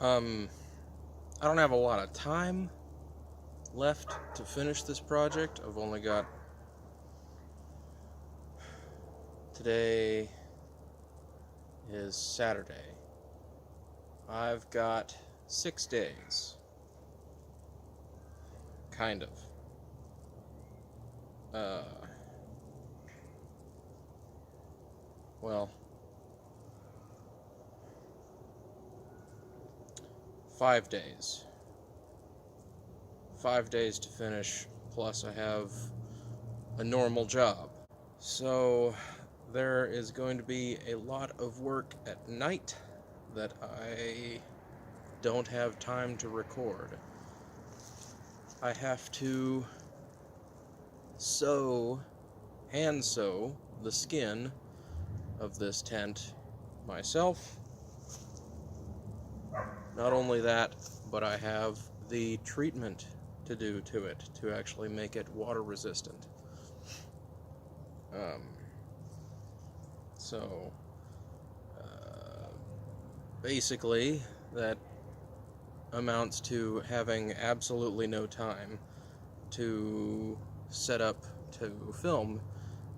Um, I don't have a lot of time left to finish this project. I've only got... Today is Saturday. I've got 6 days. Kind of. Well, 5 days. 5 days to finish, plus I have a normal job. So there is going to be a lot of work at night that I don't have time to record. I have to hand sew the skin of this tent myself. Not only that, but I have the treatment to do to it to actually make it water resistant. So basically that amounts to having absolutely no time to set up to film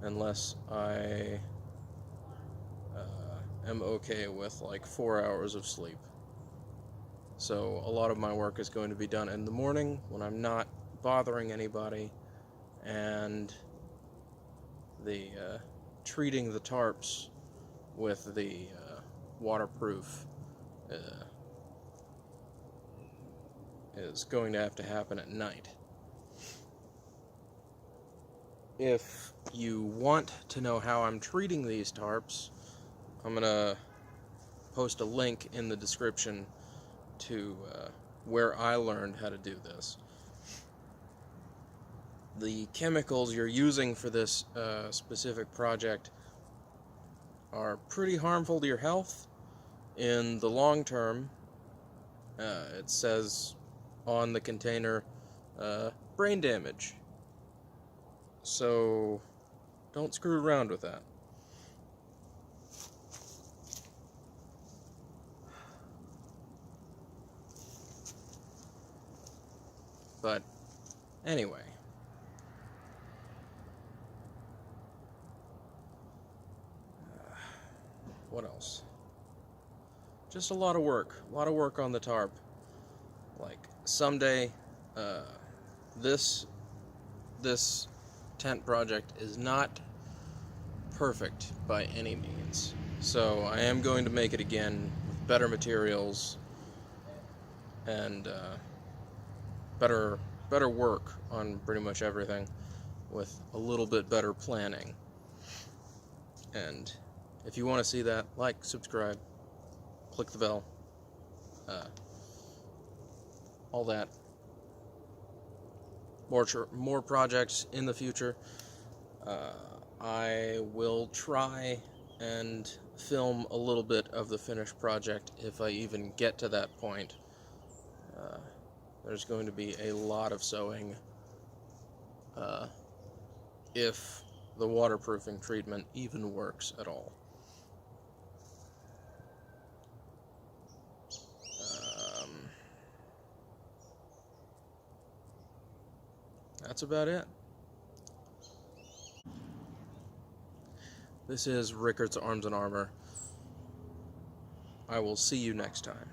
unless I am okay with like 4 hours of sleep. So a lot of my work is going to be done in the morning when I'm not bothering anybody, and the treating the tarps with the waterproof is going to have to happen at night. If you want to know how I'm treating these tarps, I'm gonna post a link in the description to where I learned how to do this. The chemicals you're using for this specific project are pretty harmful to your health in the long term. It says on the container, brain damage. So don't screw around with that. But anyway, what else? Just a lot of work on the tarp. Like someday, this tent project is not perfect by any means. So I am going to make it again with better materials and better work on pretty much everything with a little bit better planning. And if you want to see that, like, subscribe, click the bell, all that. More projects in the future. I will try and film a little bit of the finished project if I even get to that point. There's going to be a lot of sewing if the waterproofing treatment even works at all. That's about it. This is Rickards Arms and Armor. I will see you next time.